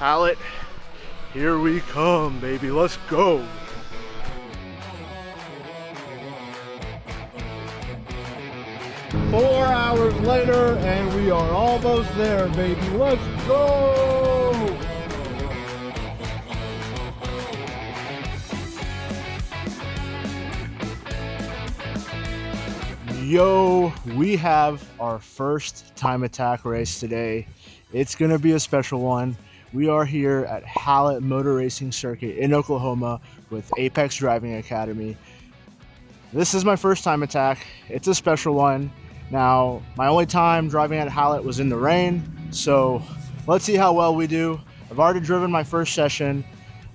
Hallett, here we come, baby. Let's go. Four hours later, and we are almost there, baby. Let's go. Yo, we have our first time attack race today. It's gonna be a special one. We are here at Hallett Motor Racing Circuit in Oklahoma with Apex Driving Academy. This is my first time attack. It's a special one. Now, my only time driving at Hallett was in the rain, so let's see how well we do. I've already driven my first session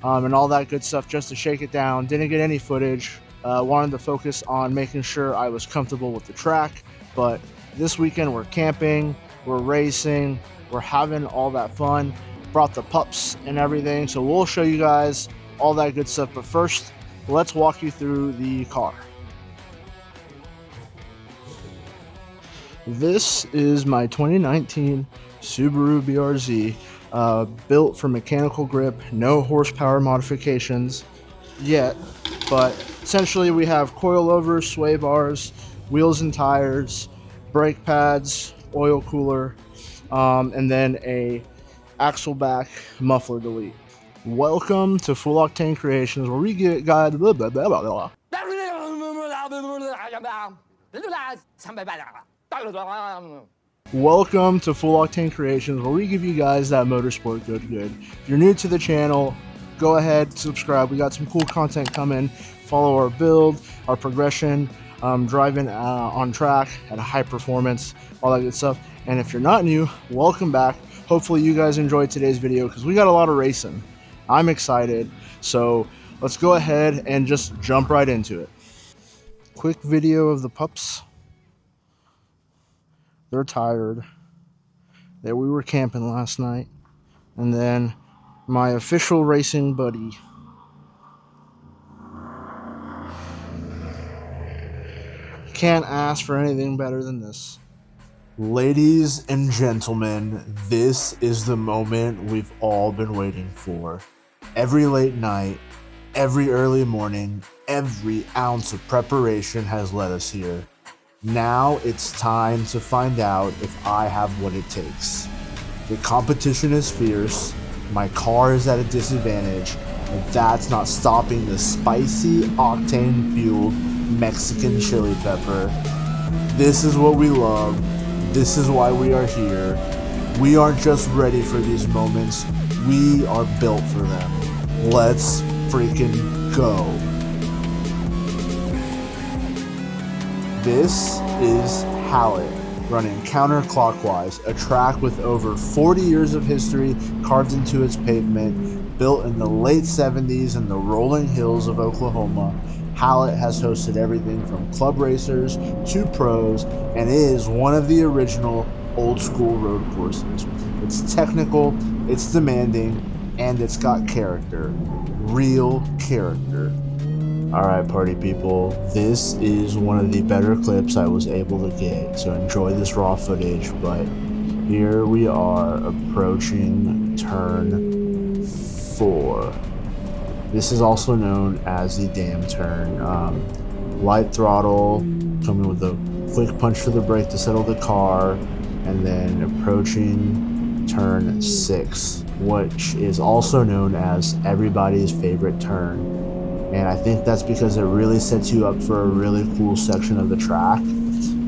and all that good stuff just to shake it down. Didn't get any footage. Wanted to focus on making sure I was comfortable with the track, but this weekend we're camping, we're racing, we're having all that fun. Brought the pups and everything, so we'll show you guys all that good stuff. But first, let's walk you through the car. This is my 2019 Subaru BRZ, built for mechanical grip, no horsepower modifications yet, but essentially we have coilovers, sway bars, wheels and tires, brake pads, oil cooler, and then a Axleback muffler delete. Welcome to Full Octane Creations, where we get guide. Welcome to Full Octane Creations, where we give you guys that motorsport good. If you're new to the channel, go ahead, subscribe. We got some cool content coming. Follow our build, our progression, driving on track at a high performance, all that good stuff. And if you're not new, welcome back. Hopefully you guys enjoyed today's video because we got a lot of racing. I'm excited. So let's go ahead and just jump right into it. Quick video of the pups. They're tired. We were camping last night. And then my official racing buddy. Can't ask for anything better than this. Ladies and gentlemen, this is the moment we've all been waiting for. Every late night, every early morning, every ounce of preparation has led us here. Now it's time to find out if I have what it takes. The competition is fierce, my car is at a disadvantage, and that's not stopping the spicy, octane-fueled Mexican chili pepper. This is what we love. This is why we are here. We aren't just ready for these moments, we are built for them. Let's freaking go. This is Hallett, running counterclockwise, a track with over 40 years of history carved into its pavement. Built in the late 70s in the rolling hills of Oklahoma, Hallett has hosted everything from club racers to pros and is one of the original old school road courses. It's technical, it's demanding, and it's got character. Real character. Alright, party people, this is one of the better clips I was able to get, so enjoy this raw footage. But here we are approaching turn 4. This is also known as the dam turn. Light throttle, coming with a quick punch to the brake to settle the car, and then approaching turn 6, which is also known as everybody's favorite turn. And I think that's because it really sets you up for a really cool section of the track,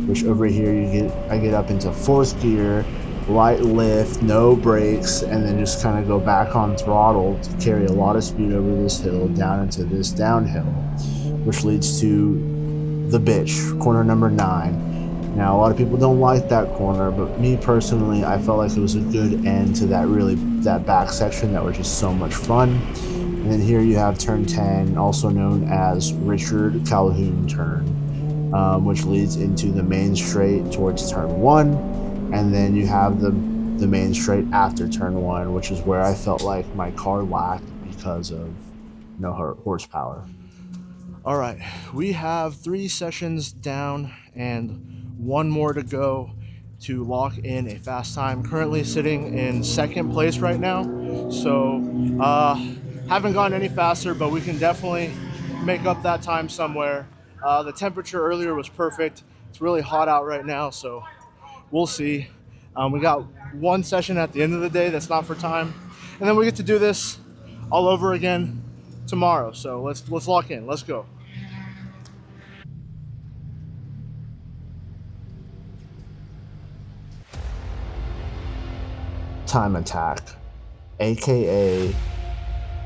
which over here I get up into 4th gear, light lift, no brakes, and then just kind of go back on throttle to carry a lot of speed over this hill down into this downhill, which leads to the bitch, corner number 9. Now, a lot of people don't like that corner, but me personally, I felt like it was a good end to that back section that was just so much fun. And then here you have turn 10, also known as Richard Calhoun turn, which leads into the main straight towards turn 1. And then you have the main straight after turn 1, which is where I felt like my car lacked because of no horsepower. All right, we have 3 sessions down and 1 more to go to lock in a fast time. Currently sitting in 2nd place right now. So haven't gone any faster, but we can definitely make up that time somewhere. The temperature earlier was perfect. It's really hot out right now, so we'll see. We got one session at the end of the day that's not for time, and then we get to do this all over again tomorrow. So let's lock in. Let's go. Time Attack, aka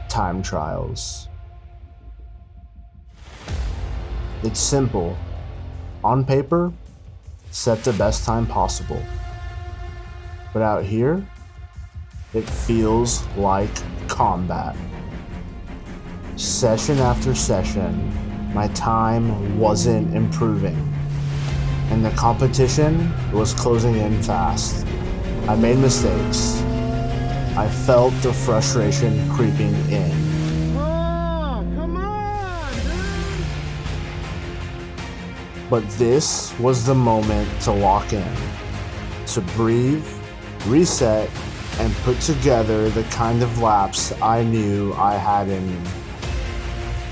Time Trials. It's simple. On paper, set the best time possible. But out here, it feels like combat. Session after session, my time wasn't improving, and the competition was closing in fast. I made mistakes. I felt the frustration creeping in. Oh, come on, dude! But this was the moment to lock in, to breathe, reset, and put together the kind of laps I knew I had in me.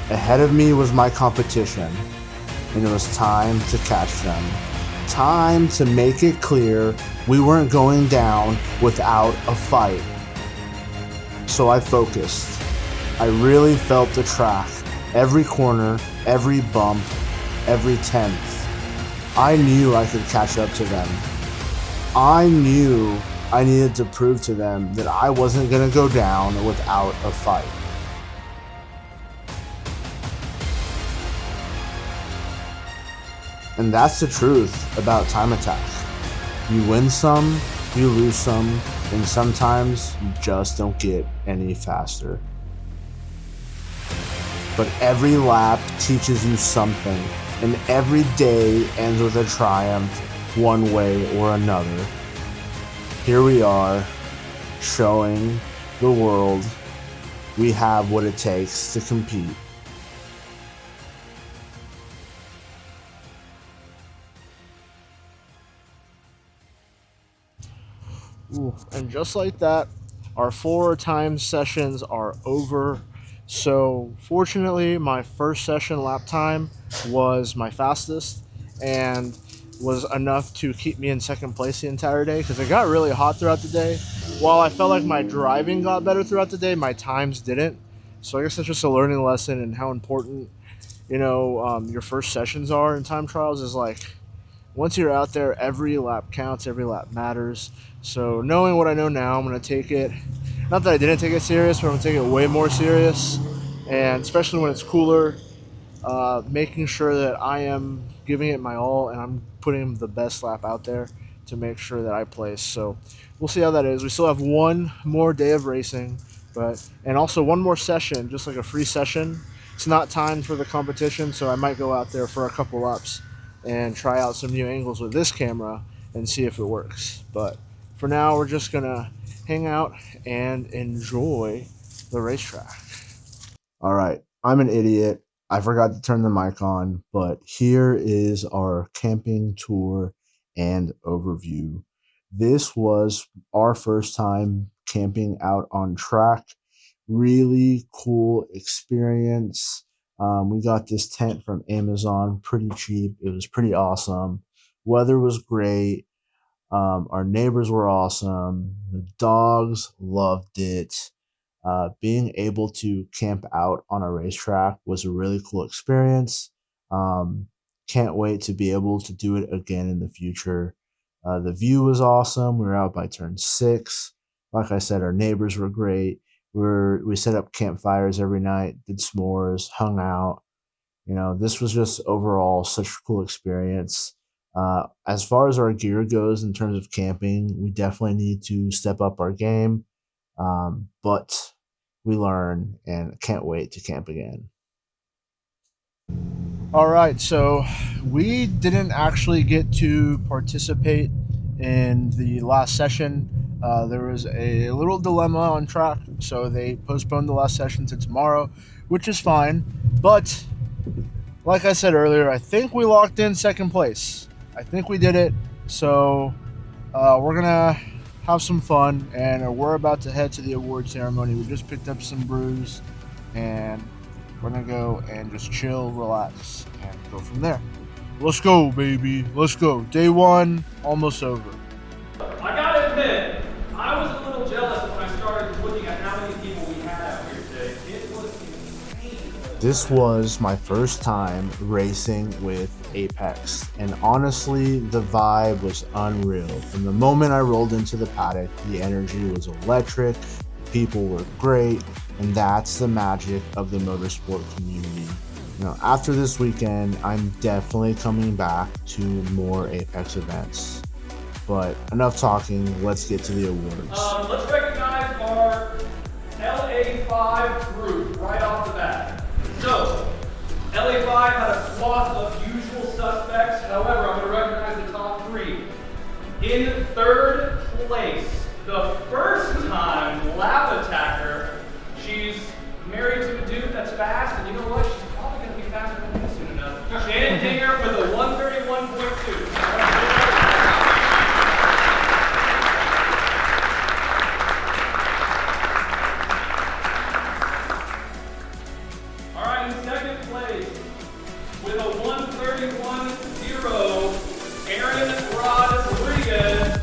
Ahead of me was my competition, and it was time to catch them. Time to make it clear we weren't going down without a fight. So I focused. I really felt the track, every corner, every bump, every tenth. I knew I could catch up to them. I knew I needed to prove to them that I wasn't going to go down without a fight. And that's the truth about Time Attack. You win some, you lose some, and sometimes you just don't get any faster. But every lap teaches you something, and every day ends with a triumph, one way or another. Here we are, showing the world we have what it takes to compete. Ooh, and just like that, our 4 time sessions are over. So fortunately, my first session lap time was my fastest and was enough to keep me in second place the entire day because it got really hot throughout the day. While I felt like my driving got better throughout the day, my times didn't. So I guess it's just a learning lesson and how important, your first sessions are in time trials is like, once you're out there, every lap counts, every lap matters. So knowing what I know now, I'm going to take it, not that I didn't take it serious, but I'm going to take it way more serious. And especially when it's cooler, making sure that I am giving it my all and I'm putting the best lap out there to make sure that I place. So we'll see how that is. We still have one more day of racing, and also one more session, just like a free session. It's not timed for the competition, so I might go out there for a couple laps and try out some new angles with this camera and see if it works. But for now, we're just gonna hang out and enjoy the racetrack. All right, I'm an idiot. I forgot to turn the mic on, but here is our camping tour and overview. This was our first time camping out on track. Really cool experience. We got this tent from Amazon, pretty cheap. It was pretty awesome. Weather was great. Our neighbors were awesome. The dogs loved it. Being able to camp out on a racetrack was a really cool experience. Can't wait to be able to do it again in the future. The view was awesome. We were out by turn 6. Like I said, our neighbors were great. We set up campfires every night, did s'mores, hung out. This was just overall such a cool experience. As far as our gear goes in terms of camping, we definitely need to step up our game. But we learn and can't wait to camp again. All right, so we didn't actually get to participate in the last session. There was a little dilemma on track, so they postponed the last session to tomorrow, which is fine. But like I said earlier, I think we locked in second place. I think we did it. So we're gonna have some fun, and we're about to head to the award ceremony. We just picked up some brews, and we're gonna go and just chill, relax, and go from there. Let's go, baby. Let's go. Day one, almost over. I gotta admit, I was a little jealous when I started looking at how many people we had out here today. It was insane. This was my first time racing with Apex, and honestly, the vibe was unreal. From the moment I rolled into the paddock, the energy was electric, people were great, and that's the magic of the motorsport community. You know, after this weekend, I'm definitely coming back to more Apex events. But enough talking, let's get to the awards. Let's recognize our LA5 group right off the bat. So, LA5 had a swath of usual suspects. However, I'm going to recognize the top three. In third place, the first time lap attacker. She's married to a dude that's fast, and you know what? She's probably going to be faster than me soon enough. Shannon Dinger with a 131.2. With a 131.0, Aaron Rodriguez.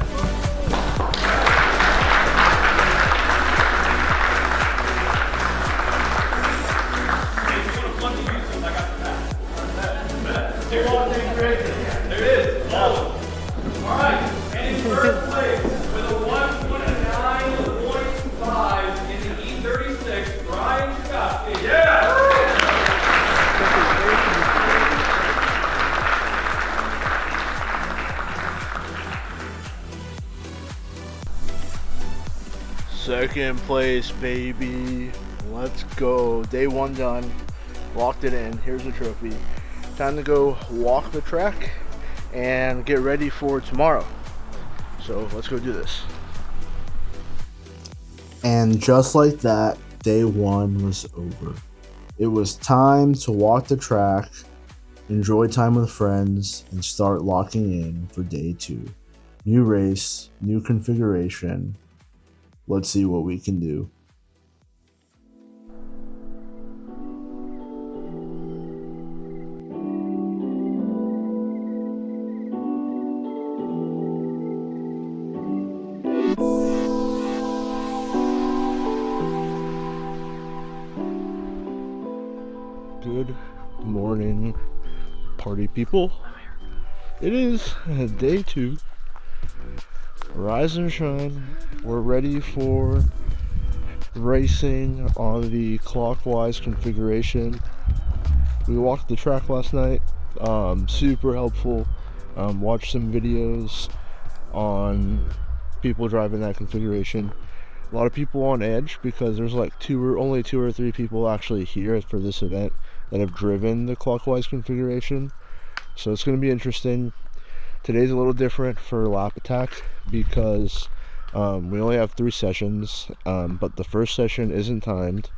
Hey, if you want to plug the YouTube, I got the back. There it is. All right. And in third place, with a 129.5 in the E36, Brian Scott. Yeah! Second place, baby. Let's go. Day one done. Locked it in. Here's the trophy. Time to go walk the track and get ready for tomorrow. So let's go do this. And just like that, day one was over. It was time to walk the track, enjoy time with friends, and start locking in for day two. New race, new configuration. Let's see what we can do. Good morning, party people. It is day two. Rise and shine. We're ready for racing on the clockwise configuration. We walked the track last night. Super helpful. Watched some videos on people driving that configuration. A lot of people on edge because there's like only two or three people actually here for this event that have driven the clockwise configuration. So it's going to be interesting. Today's a little different for lap attack because we only have 3 sessions, but the first session isn't timed,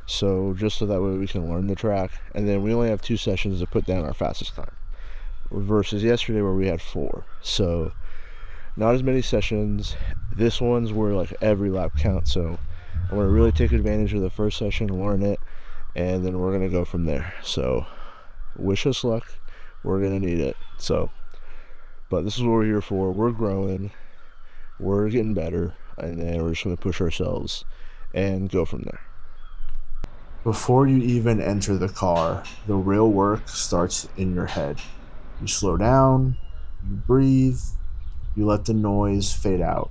so just so that way we can learn the track, and then we only have 2 sessions to put down our fastest time versus yesterday where we had 4. So not as many sessions. This one's where like every lap counts, so I want to really take advantage of the first session, learn it, and then we're gonna go from there. So wish us luck. We're gonna need it. So but this is what we're here for. We're growing, we're getting better, and then we're just going to push ourselves and go from there. Before you even enter the car, the real work starts in your head. You slow down, you breathe, you let the noise fade out.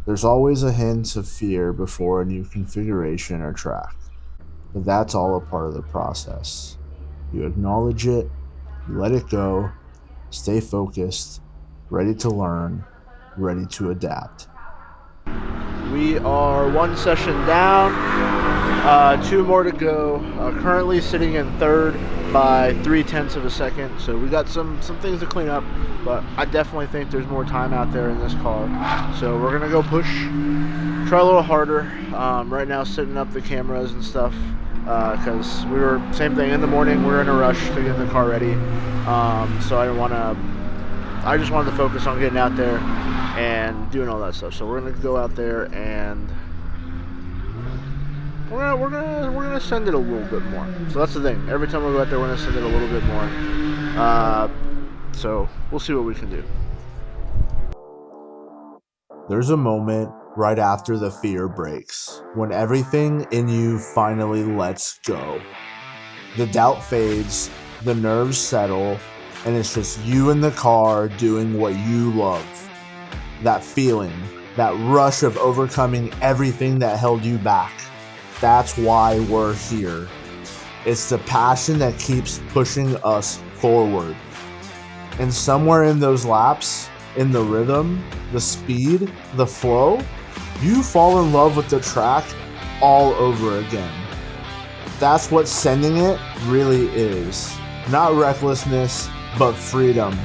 There's always a hint of fear before a new configuration or track, but that's all a part of the process. You acknowledge it, you let it go, stay focused, ready to learn, ready to adapt. We are 1 session down, 2 more to go. Currently sitting in third by 0.3 of a second, so we got some things to clean up, but I definitely think there's more time out there in this car. So we're gonna go push, try a little harder. Right now setting up the cameras and stuff, because we were, same thing, in the morning, we're in a rush to get the car ready. So I just wanted to focus on getting out there, and doing all that stuff. So we're gonna go out there and we're gonna send it a little bit more. So that's the thing. Every time we go out there, we're gonna send it a little bit more. So we'll see what we can do. There's a moment right after the fear breaks, when everything in you finally lets go. The doubt fades, the nerves settle, and it's just you in the car doing what you love. That feeling, that rush of overcoming everything that held you back. That's why we're here. It's the passion that keeps pushing us forward. And somewhere in those laps, in the rhythm, the speed, the flow, you fall in love with the track all over again. That's what sending it really is. Not recklessness, but freedom,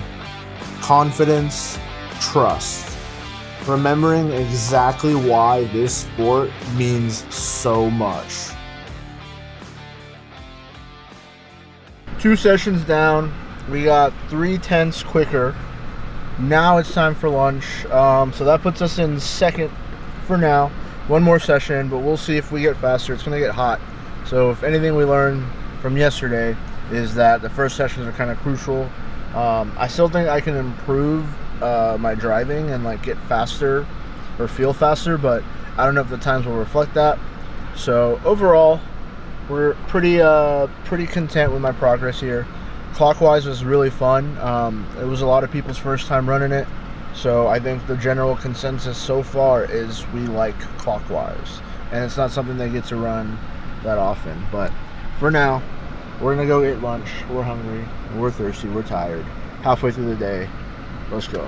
confidence, trust. Remembering exactly why this sport means so much. 2 sessions down, we got 3/10 quicker. Now it's time for lunch. So that puts us in second for now. 1 more session, but we'll see if we get faster. It's gonna get hot. So if anything we learned from yesterday is that the first sessions are kind of crucial. I still think I can improve my driving and like get faster or feel faster, but I don't know if the times will reflect that. So overall, we're pretty content with my progress here. Clockwise was really fun. It was a lot of people's first time running it, so I think the general consensus so far is we like clockwise, and it's not something they get to run that often. But for now, we're gonna go get lunch. We're hungry, we're thirsty, we're tired. Halfway through the day, let's go.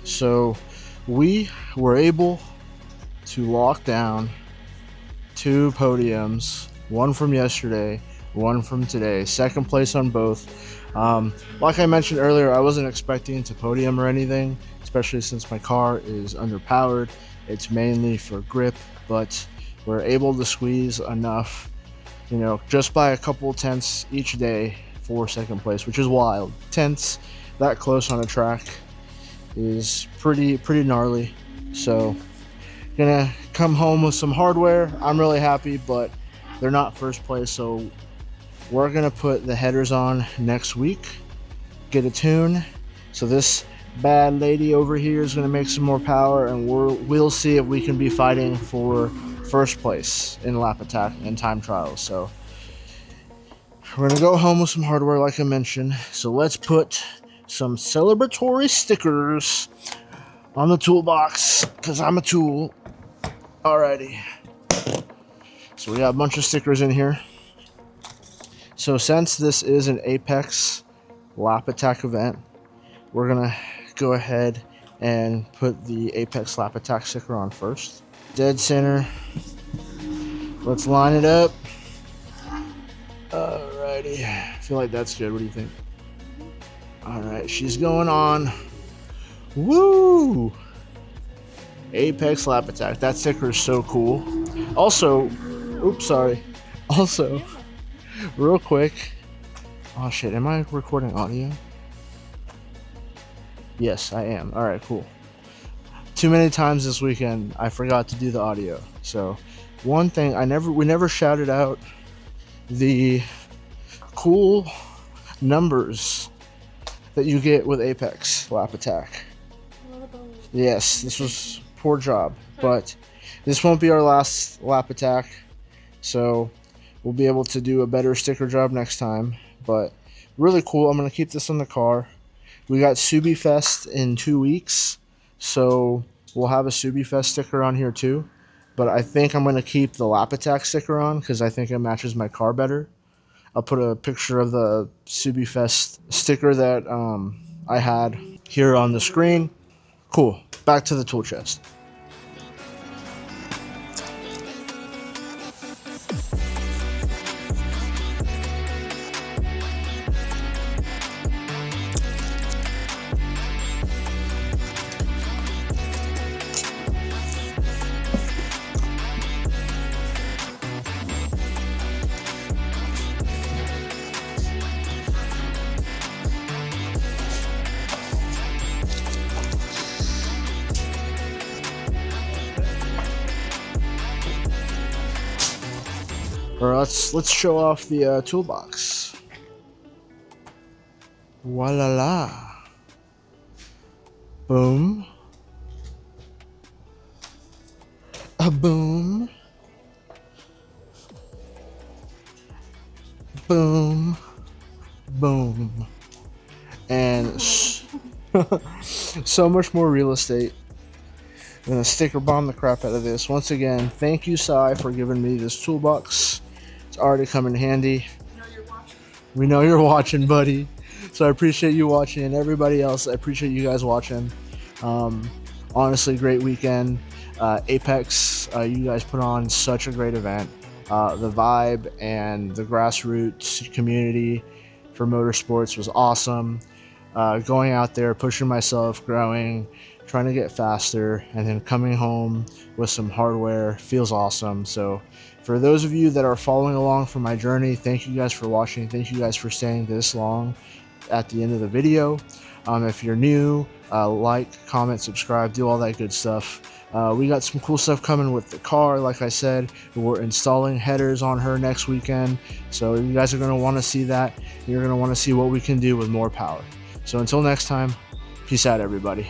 So we were able to lock down 2 podiums, 1 from yesterday, 1 from today, second place on both. Like I mentioned earlier, I wasn't expecting to podium or anything, especially since my car is underpowered. It's mainly for grip, but we're able to squeeze enough, you know, just by a couple tenths each day for second place, which is wild. Tenths that close on a track is pretty gnarly. So gonna come home with some hardware. I'm really happy, but they're not first place, so we're gonna put the headers on next week, get a tune. So this bad lady over here is gonna make some more power, and we'll see if we can be fighting for first place in lap attack and time trials. So we're gonna go home with some hardware like I mentioned. So let's put some celebratory stickers on the toolbox because I'm a tool. Alrighty. So we got a bunch of stickers in here. So since this is an Apex Lap Attack event, we're gonna go ahead and put the Apex Lap Attack sticker on first. Dead center. Let's line it up. Alrighty. I feel like that's good. What do you think? Alright, she's going on. Woo! Apex Lap Attack. That sticker is so cool. Also, oops, sorry. Also, real quick. Oh shit, am I recording audio? Yes, I am. Alright, cool. Too many times this weekend I forgot to do the audio. So, one thing we never shouted out the cool numbers that you get with Apex Lap Attack. Yes, this was poor job, but this won't be our last Lap Attack, so we'll be able to do a better sticker job next time. But really cool. I'm gonna keep this in the car. We got Subi Fest in 2 weeks, so we'll have a Subi Fest sticker on here too. But I think I'm gonna keep the Lap Attack sticker on because I think it matches my car better. I'll put a picture of the Subi Fest sticker that I had here on the screen. Cool. Back to the tool chest. Or let's show off the toolbox. Voila la. Boom. A boom. Boom. Boom. And so much more real estate. I'm gonna sticker bomb the crap out of this. Once again, thank you, Sai, for giving me this toolbox. It's already come in handy. We know you're watching, buddy. So I appreciate you watching, and everybody else, I appreciate you guys watching. Honestly, great weekend. Apex, you guys put on such a great event. The vibe and the grassroots community for motorsports was awesome. Going out there, pushing myself, growing, trying to get faster, and then coming home with some hardware feels awesome. So for those of you that are following along for my journey, thank you guys for watching. Thank you guys for staying this long at the end of the video. If you're new, like, comment, subscribe, do all that good stuff. We got some cool stuff coming with the car. Like I said, we're installing headers on her next weekend, so you guys are going to want to see that. You're going to want to see what we can do with more power. So until next time, peace out, everybody.